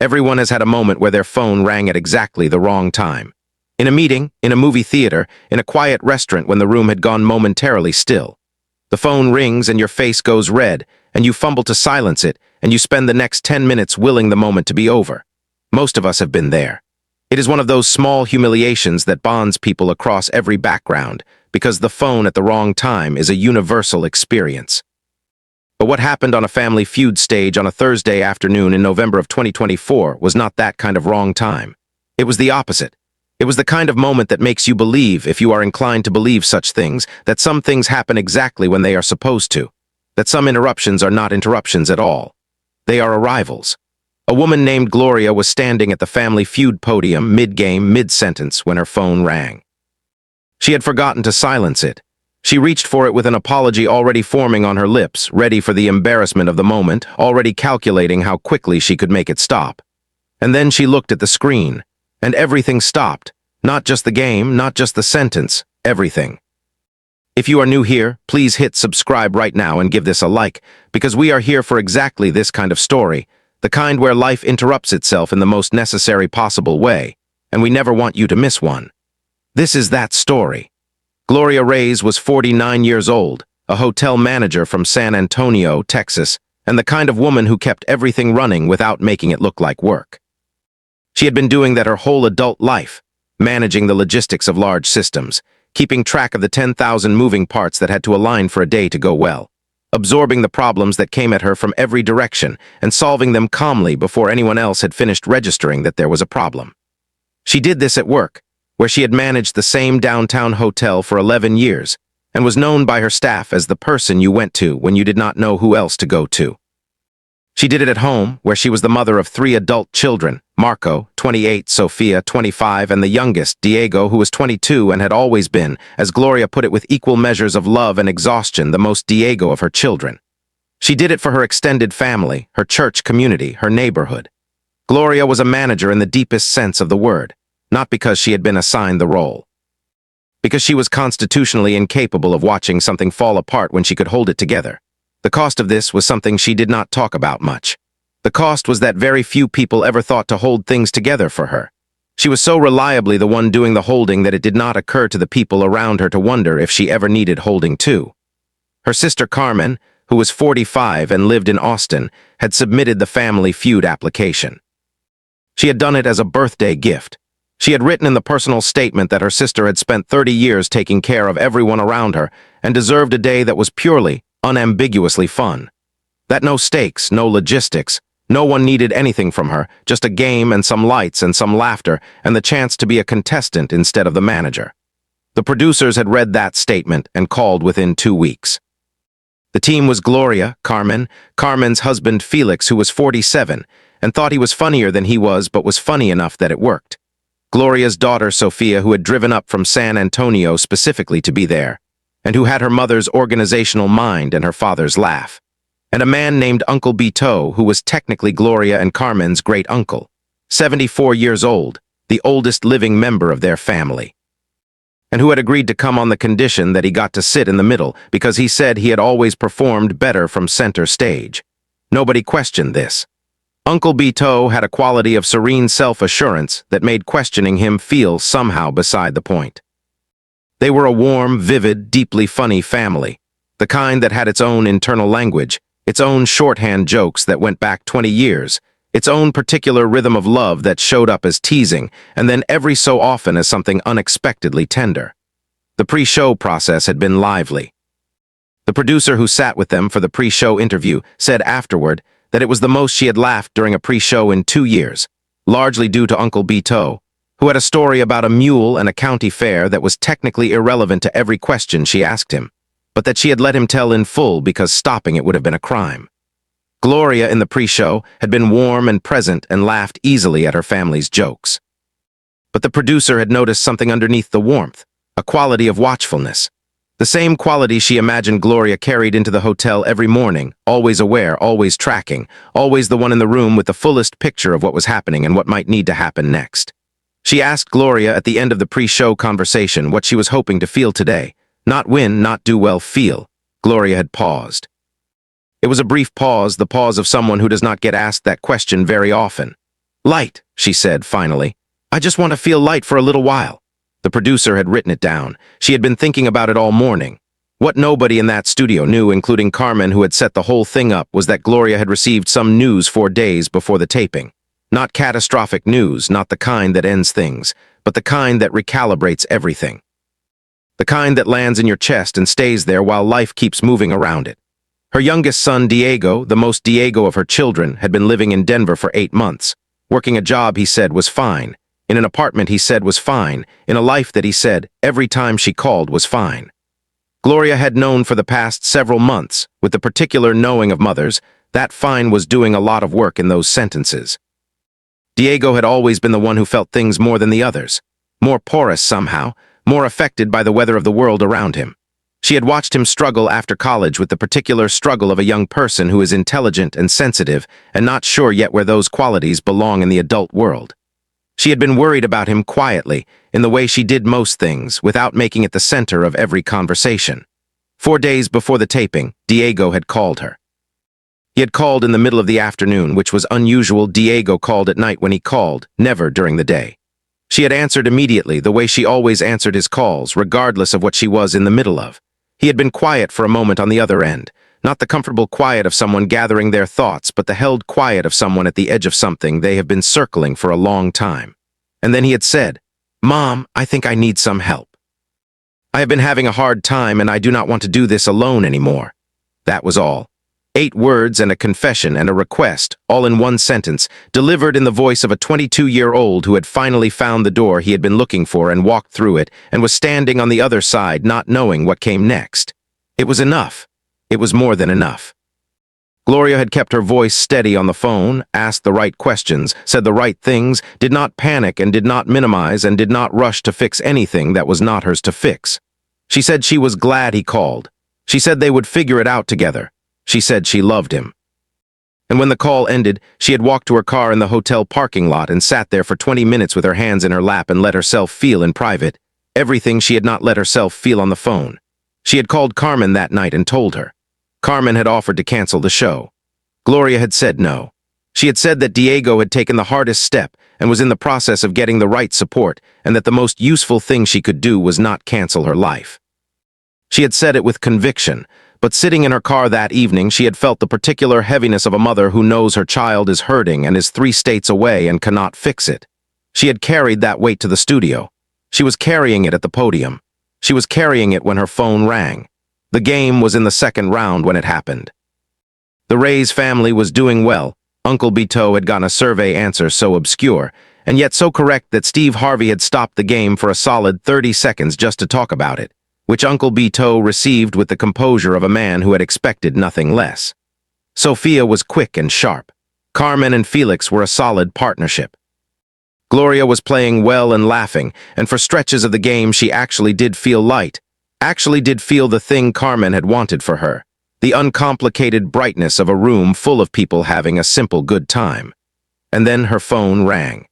Everyone has had a moment where their phone rang at exactly the wrong time. In a meeting, in a movie theater, in a quiet restaurant when the room had gone momentarily still. The phone rings and your face goes red, and you fumble to silence it, and you spend the next 10 minutes willing the moment to be over. Most of us have been there. It is one of those small humiliations that bonds people across every background, because the phone at the wrong time is a universal experience. But what happened on a Family Feud stage on a Thursday afternoon in November of 2024 was not that kind of wrong time. It was the opposite. It was the kind of moment that makes you believe, if you are inclined to believe such things, that some things happen exactly when they are supposed to, that some interruptions are not interruptions at all. They are arrivals. A woman named Gloria was standing at the Family Feud podium mid-game, mid-sentence when her phone rang. She had forgotten to silence it. She reached for it with an apology already forming on her lips, ready for the embarrassment of the moment, already calculating how quickly she could make it stop. And then she looked at the screen, and everything stopped. Not just the game, not just the sentence, everything. If you are new here, please hit subscribe right now and give this a like, because we are here for exactly this kind of story, the kind where life interrupts itself in the most necessary possible way, and we never want you to miss one. This is that story. Gloria Reyes was 49 years old, a hotel manager from San Antonio, Texas, and the kind of woman who kept everything running without making it look like work. She had been doing that her whole adult life, managing the logistics of large systems, keeping track of the 10,000 moving parts that had to align for a day to go well, absorbing the problems that came at her from every direction and solving them calmly before anyone else had finished registering that there was a problem. She did this at work, where she had managed the same downtown hotel for 11 years and was known by her staff as the person you went to when you did not know who else to go to. She did it at home, where she was the mother of 3 adult children, Marco, 28, Sophia, 25, and the youngest, Diego, who was 22 and had always been, as Gloria put it with equal measures of love and exhaustion, the most Diego of her children. She did it for her extended family, her church community, her neighborhood. Gloria was a manager in the deepest sense of the word, not because she had been assigned the role. Because she was constitutionally incapable of watching something fall apart when she could hold it together. The cost of this was something she did not talk about much. The cost was that very few people ever thought to hold things together for her. She was so reliably the one doing the holding that it did not occur to the people around her to wonder if she ever needed holding too. Her sister Carmen, who was 45 and lived in Austin, had submitted the Family Feud application. She had done it as a birthday gift. She had written in the personal statement that her sister had spent 30 years taking care of everyone around her and deserved a day that was purely, unambiguously fun. That no stakes, no logistics, no one needed anything from her, just a game and some lights and some laughter and the chance to be a contestant instead of the manager. The producers had read that statement and called within 2 weeks. The team was Gloria, Carmen's husband Felix, who was 47, and thought he was funnier than he was but was funny enough that it worked. Gloria's daughter Sophia, who had driven up from San Antonio specifically to be there, and who had her mother's organizational mind and her father's laugh. And a man named Uncle Beto, who was technically Gloria and Carmen's great-uncle, 74 years old, the oldest living member of their family, and who had agreed to come on the condition that he got to sit in the middle because he said he had always performed better from center stage. Nobody questioned this. Uncle Beto had a quality of serene self-assurance that made questioning him feel somehow beside the point. They were a warm, vivid, deeply funny family, the kind that had its own internal language, its own shorthand jokes that went back 20 years, its own particular rhythm of love that showed up as teasing, and then every so often as something unexpectedly tender. The pre-show process had been lively. The producer who sat with them for the pre-show interview said afterward that it was the most she had laughed during a pre-show in 2 years, largely due to Uncle Beto, who had a story about a mule and a county fair that was technically irrelevant to every question she asked him, but that she had let him tell in full because stopping it would have been a crime. Gloria in the pre-show had been warm and present and laughed easily at her family's jokes. But the producer had noticed something underneath the warmth, a quality of watchfulness. The same quality she imagined Gloria carried into the hotel every morning, always aware, always tracking, always the one in the room with the fullest picture of what was happening and what might need to happen next. She asked Gloria at the end of the pre-show conversation what she was hoping to feel today. Not win, not do well, feel. Gloria had paused. It was a brief pause, the pause of someone who does not get asked that question very often. Light, she said, finally. I just want to feel light for a little while. The producer had written it down. She had been thinking about it all morning. What nobody in that studio knew, including Carmen, who had set the whole thing up, was that Gloria had received some news 4 days before the taping. Not catastrophic news, not the kind that ends things, but the kind that recalibrates everything. The kind that lands in your chest and stays there while life keeps moving around it. Her youngest son, Diego, the most Diego of her children, had been living in Denver for 8 months. Working a job, he said, was fine. In an apartment, he said, was fine. In a life that he said, every time she called, was fine. Gloria had known for the past several months, with the particular knowing of mothers, that fine was doing a lot of work in those sentences. Diego had always been the one who felt things more than the others, more porous somehow, more affected by the weather of the world around him. She had watched him struggle after college with the particular struggle of a young person who is intelligent and sensitive and not sure yet where those qualities belong in the adult world. She had been worried about him quietly, in the way she did most things, without making it the center of every conversation. 4 days before the taping, Diego had called her. He had called in the middle of the afternoon, which was unusual. Diego called at night when he called, never during the day. She had answered immediately, the way she always answered his calls, regardless of what she was in the middle of. He had been quiet for a moment on the other end, not the comfortable quiet of someone gathering their thoughts, but the held quiet of someone at the edge of something they have been circling for a long time. And then he had said, "Mom, I think I need some help. I have been having a hard time and I do not want to do this alone anymore." That was all. 8 words and a confession and a request, all in one sentence, delivered in the voice of a 22-year-old who had finally found the door he had been looking for and walked through it and was standing on the other side not knowing what came next. It was enough. It was more than enough. Gloria had kept her voice steady on the phone, asked the right questions, said the right things, did not panic and did not minimize and did not rush to fix anything that was not hers to fix. She said she was glad he called. She said they would figure it out together. She said she loved him. And when the call ended, she had walked to her car in the hotel parking lot and sat there for 20 minutes with her hands in her lap and let herself feel in private everything she had not let herself feel on the phone. She had called Carmen that night and told her. Carmen had offered to cancel the show. Gloria had said no. She had said that Diego had taken the hardest step and was in the process of getting the right support, and that the most useful thing she could do was not cancel her life. She had said it with conviction, but sitting in her car that evening, she had felt the particular heaviness of a mother who knows her child is hurting and is 3 states away and cannot fix it. She had carried that weight to the studio. She was carrying it at the podium. She was carrying it when her phone rang. The game was in the 2nd round when it happened. The Reyes family was doing well. Uncle Beto had gotten a survey answer so obscure, and yet so correct that Steve Harvey had stopped the game for a solid 30 seconds just to talk about it, which Uncle Beto received with the composure of a man who had expected nothing less. Sophia was quick and sharp. Carmen and Felix were a solid partnership. Gloria was playing well and laughing, and for stretches of the game she actually did feel light, actually did feel the thing Carmen had wanted for her, the uncomplicated brightness of a room full of people having a simple good time. And then her phone rang.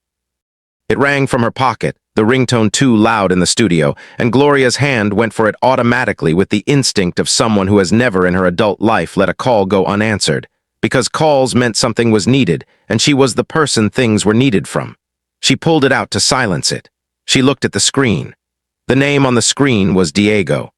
It rang from her pocket, the ringtone too loud in the studio, and Gloria's hand went for it automatically with the instinct of someone who has never in her adult life let a call go unanswered, because calls meant something was needed, and she was the person things were needed from. She pulled it out to silence it. She looked at the screen. The name on the screen was Diego.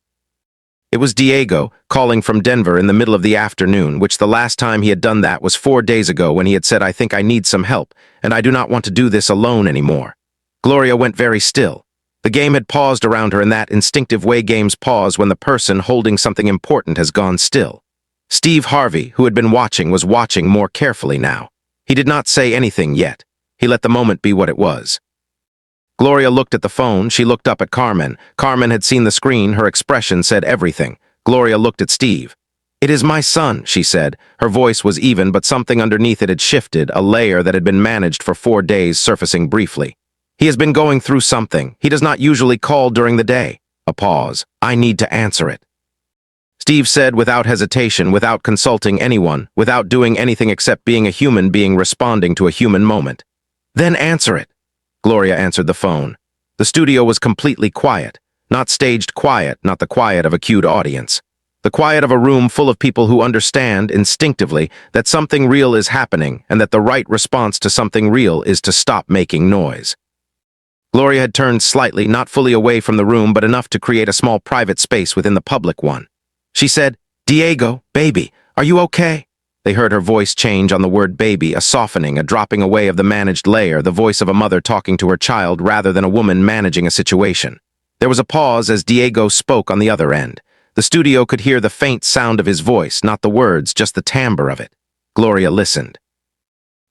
It was Diego, calling from Denver in the middle of the afternoon, which the last time he had done that was 4 days ago when he had said, "I think I need some help, and I do not want to do this alone anymore." Gloria went very still. The game had paused around her in that instinctive way games pause when the person holding something important has gone still. Steve Harvey, who had been watching, was watching more carefully now. He did not say anything yet. He let the moment be what it was. Gloria looked at the phone. She looked up at Carmen. Carmen had seen the screen. Her expression said everything. Gloria looked at Steve. "It is my son," she said. Her voice was even, but something underneath it had shifted, a layer that had been managed for 4 days surfacing briefly. "He has been going through something. He does not usually call during the day." A pause. "I need to answer it." Steve said without hesitation, without consulting anyone, without doing anything except being a human being responding to a human moment. "Then answer it." Gloria answered the phone. The studio was completely quiet. Not staged quiet, not the quiet of a cued audience. The quiet of a room full of people who understand, instinctively, that something real is happening and that the right response to something real is to stop making noise. Gloria had turned slightly, not fully away from the room, but enough to create a small private space within the public one. She said, "Diego, baby, are you okay?" They heard her voice change on the word baby, a softening, a dropping away of the managed layer, the voice of a mother talking to her child rather than a woman managing a situation. There was a pause as Diego spoke on the other end. The studio could hear the faint sound of his voice, not the words, just the timbre of it. Gloria listened.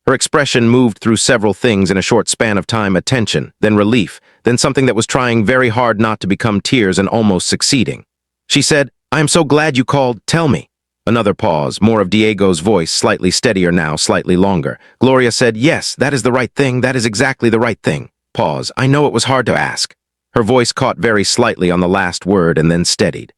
Her expression moved through several things in a short span of time: attention, then relief, then something that was trying very hard not to become tears and almost succeeding. She said, "I am so glad you called. Tell me." Another pause, more of Diego's voice, slightly steadier now, slightly longer. Gloria said, "Yes, that is the right thing. That is exactly the right thing." Pause. "I know it was hard to ask." Her voice caught very slightly on the last word and then steadied.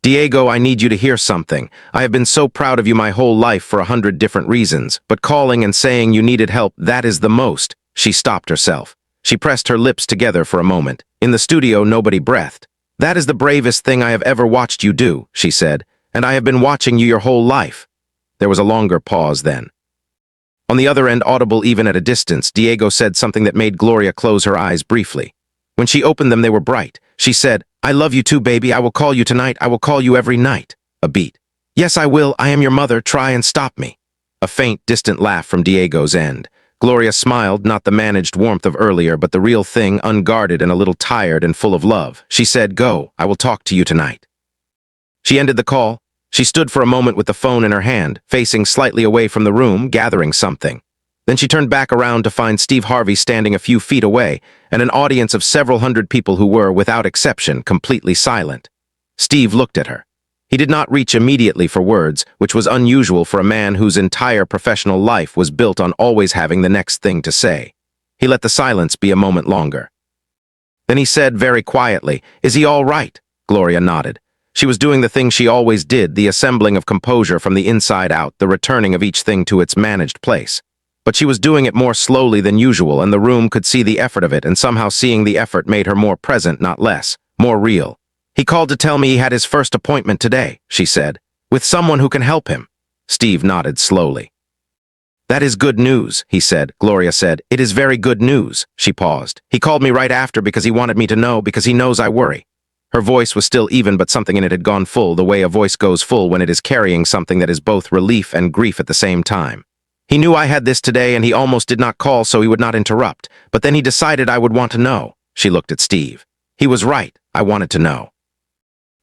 "Diego, I need you to hear something. I have been so proud of you my whole life for 100 different reasons, but calling and saying you needed help, that is the most." She stopped herself. She pressed her lips together for a moment. In the studio, nobody breathed. "That is the bravest thing I have ever watched you do," she said, "and I have been watching you your whole life." There was a longer pause then. On the other end, audible even at a distance, Diego said something that made Gloria close her eyes briefly. When she opened them, they were bright. She said, "I love you too, baby. I will call you tonight. I will call you every night." A beat. "Yes, I will. I am your mother. Try and stop me." A faint, distant laugh from Diego's end. Gloria smiled, not the managed warmth of earlier, but the real thing, unguarded and a little tired and full of love. She said, "Go. I will talk to you tonight." She ended the call. She stood for a moment with the phone in her hand, facing slightly away from the room, gathering something. Then she turned back around to find Steve Harvey standing a few feet away, and an audience of several hundred people who were, without exception, completely silent. Steve looked at her. He did not reach immediately for words, which was unusual for a man whose entire professional life was built on always having the next thing to say. He let the silence be a moment longer. Then he said very quietly, "Is he all right?" Gloria nodded. She was doing the thing she always did, the assembling of composure from the inside out, the returning of each thing to its managed place. But she was doing it more slowly than usual, and the room could see the effort of it, and somehow seeing the effort made her more present, not less, more real. "He called to tell me he had his first appointment today," she said, "with someone who can help him." Steve nodded slowly. "That is good news," he said. Gloria said, "It is very good news." She paused. "He called me right after because he wanted me to know, because he knows I worry." Her voice was still even, but something in it had gone full, the way a voice goes full when it is carrying something that is both relief and grief at the same time. "He knew I had this today, and he almost did not call so he would not interrupt, but then he decided I would want to know." She looked at Steve. "He was right. I wanted to know."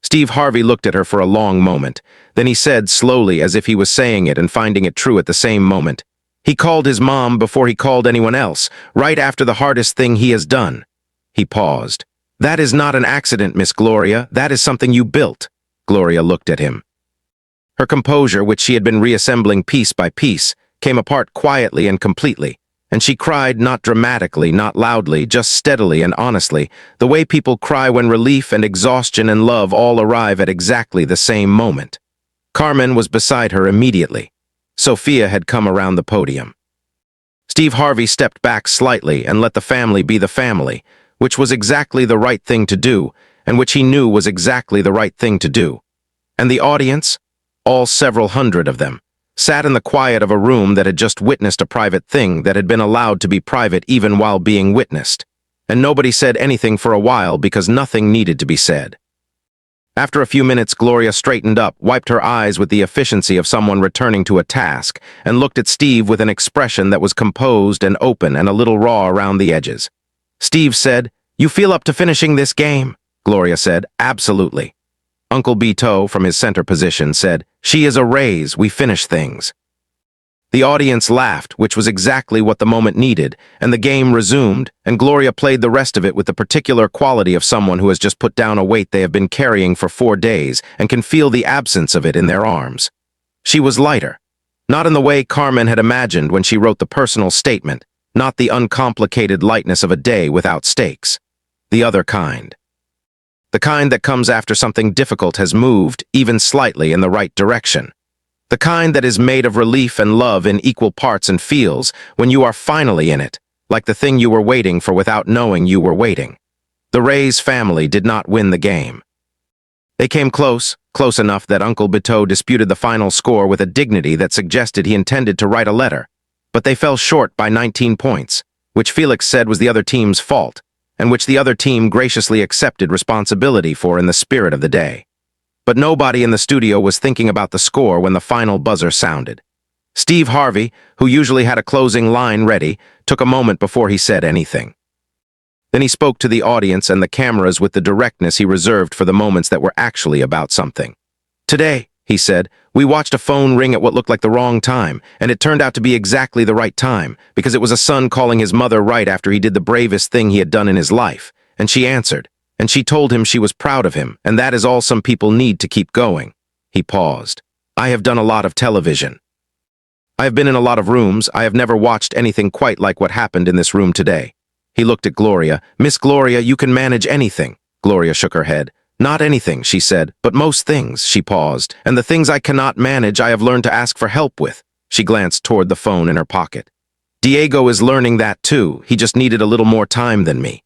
Steve Harvey looked at her for a long moment. Then he said slowly, as if he was saying it and finding it true at the same moment, "He called his mom before he called anyone else, right after the hardest thing he has done." He paused. "That is not an accident, Miss Gloria. That is something you built." Gloria looked at him. Her composure, which she had been reassembling piece by piece, came apart quietly and completely, and she cried, not dramatically, not loudly, just steadily and honestly, the way people cry when relief and exhaustion and love all arrive at exactly the same moment. Carmen was beside her immediately. Sophia had come around the podium. Steve Harvey stepped back slightly and let the family be the family, which was exactly the right thing to do, and which he knew was exactly the right thing to do. And the audience, all several hundred of them, sat in the quiet of a room that had just witnessed a private thing that had been allowed to be private even while being witnessed. And nobody said anything for a while because nothing needed to be said. After a few minutes, Gloria straightened up, wiped her eyes with the efficiency of someone returning to a task, and looked at Steve with an expression that was composed and open and a little raw around the edges. Steve said, "You feel up to finishing this game?" Gloria said, "Absolutely." Uncle Beto, from his center position, said, "She is a Reyes. We finish things." The audience laughed, which was exactly what the moment needed, and the game resumed, and Gloria played the rest of it with the particular quality of someone who has just put down a weight they have been carrying for 4 days and can feel the absence of it in their arms. She was lighter, not in the way Carmen had imagined when she wrote the personal statement, not the uncomplicated lightness of a day without stakes. The other kind. The kind that comes after something difficult has moved, even slightly, in the right direction. The kind that is made of relief and love in equal parts and feels when you are finally in it, like the thing you were waiting for without knowing you were waiting. The Reyes family did not win the game. They came close, close enough that Uncle Beteau disputed the final score with a dignity that suggested he intended to write a letter. But they fell short by 19 points, which Felix said was the other team's fault, and which the other team graciously accepted responsibility for in the spirit of the day. But nobody in the studio was thinking about the score when the final buzzer sounded. Steve Harvey, who usually had a closing line ready, took a moment before he said anything. Then he spoke to the audience and the cameras with the directness he reserved for the moments that were actually about something. "Today," he said, "we watched a phone ring at what looked like the wrong time, and it turned out to be exactly the right time, because it was a son calling his mother right after he did the bravest thing he had done in his life, and she answered, and she told him she was proud of him, and that is all some people need to keep going." He paused. "I have done a lot of television. I have been in a lot of rooms. I have never watched anything quite like what happened in this room today." He looked at Gloria. "Miss Gloria, you can manage anything." Gloria shook her head. "Not anything," she said, "but most things." She paused. "And the things I cannot manage, I have learned to ask for help with." She glanced toward the phone in her pocket. "Diego is learning that too. He just needed a little more time than me."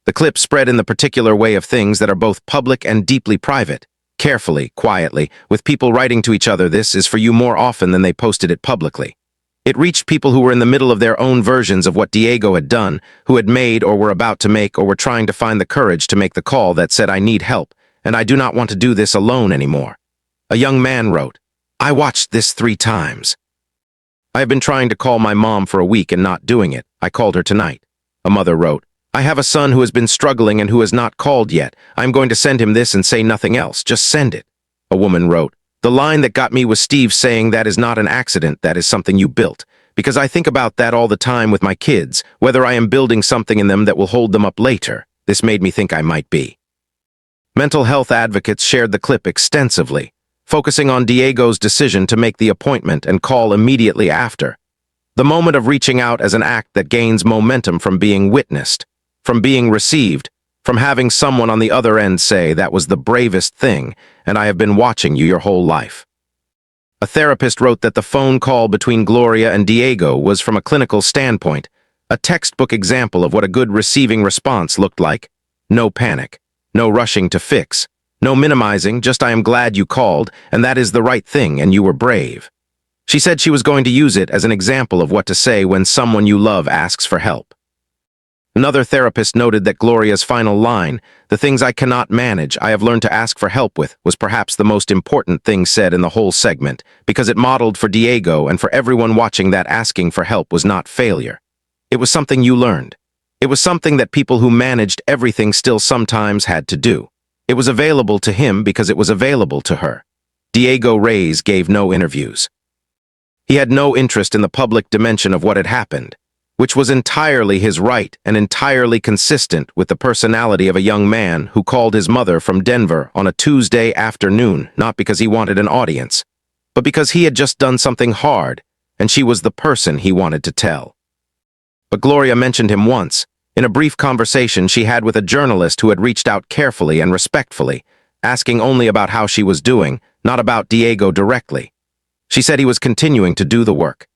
The clip spread in the particular way of things that are both public and deeply private. Carefully, quietly, with people writing to each other, "This is for you," more often than they posted it publicly. It reached people who were in the middle of their own versions of what Diego had done, who had made or were about to make or were trying to find the courage to make the call that said, "I need help, and I do not want to do this alone anymore." A young man wrote, "I watched this 3 times. I have been trying to call my mom for a week and not doing it. I called her tonight." A mother wrote, "I have a son who has been struggling and who has not called yet. I'm going to send him this and say nothing else. Just send it." A woman wrote, "The line that got me was Steve saying that is not an accident, that is something you built. Because I think about that all the time with my kids, whether I am building something in them that will hold them up later. This made me think I might be." Mental health advocates shared the clip extensively, focusing on Diego's decision to make the appointment and call immediately after. The moment of reaching out as an act that gains momentum from being witnessed, from being received, from having someone on the other end say, "That was the bravest thing, and I have been watching you your whole life." A therapist wrote that the phone call between Gloria and Diego was, from a clinical standpoint, a textbook example of what a good receiving response looked like. No panic, no rushing to fix, no minimizing, just "I am glad you called, and that is the right thing, and you were brave." She said she was going to use it as an example of what to say when someone you love asks for help. Another therapist noted that Gloria's final line, "The things I cannot manage, I have learned to ask for help with," was perhaps the most important thing said in the whole segment, because it modeled for Diego and for everyone watching that asking for help was not failure. It was something you learned. It was something that people who managed everything still sometimes had to do. It was available to him because it was available to her. Gloria Reyes gave no interviews. He had no interest in the public dimension of what had happened, which was entirely his right and entirely consistent with the personality of a young man who called his mother from Denver on a Tuesday afternoon, not because he wanted an audience, but because he had just done something hard, and she was the person he wanted to tell. But Gloria mentioned him once, in a brief conversation she had with a journalist who had reached out carefully and respectfully, asking only about how she was doing, not about Diego directly. She said he was continuing to do the work.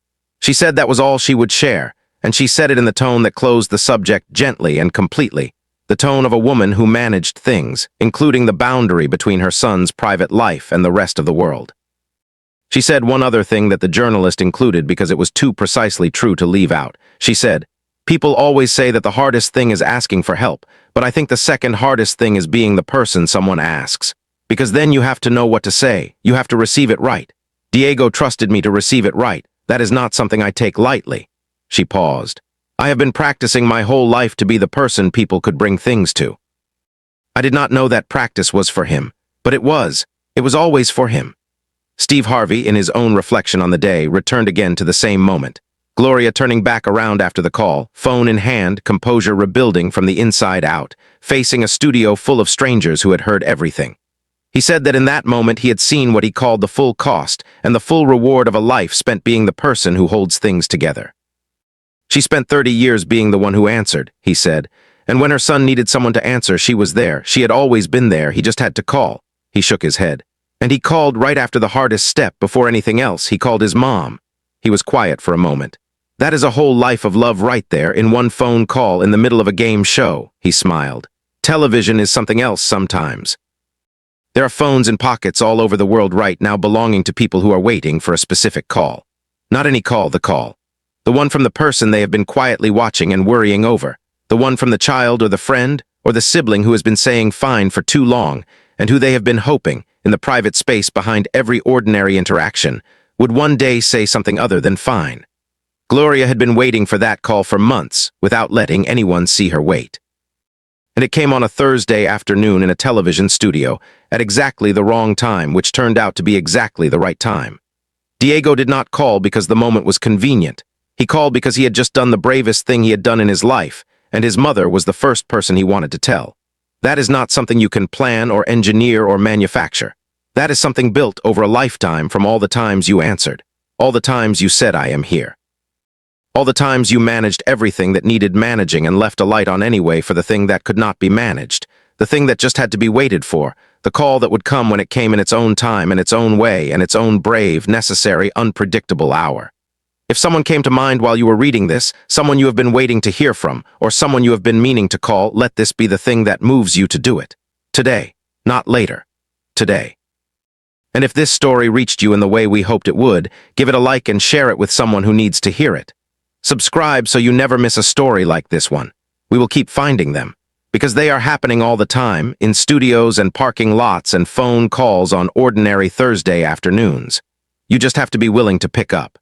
She said that was all she would share, and she said it in the tone that closed the subject gently and completely, the tone of a woman who managed things, including the boundary between her son's private life and the rest of the world. She said one other thing that the journalist included because it was too precisely true to leave out. She said, "People always say that the hardest thing is asking for help, but I think the second hardest thing is being the person someone asks. Because then you have to know what to say, you have to receive it right. Diego trusted me to receive it right. That is not something I take lightly." She paused. "I have been practicing my whole life to be the person people could bring things to." I did not know that practice was for him, but it was. It was always for him. Steve Harvey, in his own reflection on the day, returned again to the same moment. Gloria turning back around after the call, phone in hand, composure rebuilding from the inside out, facing a studio full of strangers who had heard everything. He said that in that moment he had seen what he called the full cost and the full reward of a life spent being the person who holds things together. She spent 30 years being the one who answered, he said, and when her son needed someone to answer, she was there. She had always been there, he just had to call. He shook his head. And he called right after the hardest step, before anything else. He called his mom. He was quiet for a moment. "That is a whole life of love right there, in one phone call in the middle of a game show," he smiled. "Television is something else sometimes." There are phones in pockets all over the world right now belonging to people who are waiting for a specific call. Not any call, the call. The one from the person they have been quietly watching and worrying over. The one from the child or the friend or the sibling who has been saying fine for too long and who they have been hoping, in the private space behind every ordinary interaction, would one day say something other than fine. Gloria had been waiting for that call for months without letting anyone see her wait. And it came on a Thursday afternoon in a television studio at exactly the wrong time, which turned out to be exactly the right time. Diego did not call because the moment was convenient. He called because he had just done the bravest thing he had done in his life, and his mother was the first person he wanted to tell. That is not something you can plan or engineer or manufacture. That is something built over a lifetime from all the times you answered, all the times you said I am here. All the times you managed everything that needed managing and left a light on anyway for the thing that could not be managed, the thing that just had to be waited for, the call that would come when it came in its own time, in its own way, and its own brave, necessary, unpredictable hour. If someone came to mind while you were reading this, someone you have been waiting to hear from, or someone you have been meaning to call, let this be the thing that moves you to do it. Today, not later. Today. And if this story reached you in the way we hoped it would, give it a like and share it with someone who needs to hear it. Subscribe so you never miss a story like this one. We will keep finding them, because they are happening all the time, in studios and parking lots and phone calls on ordinary Thursday afternoons. You just have to be willing to pick up.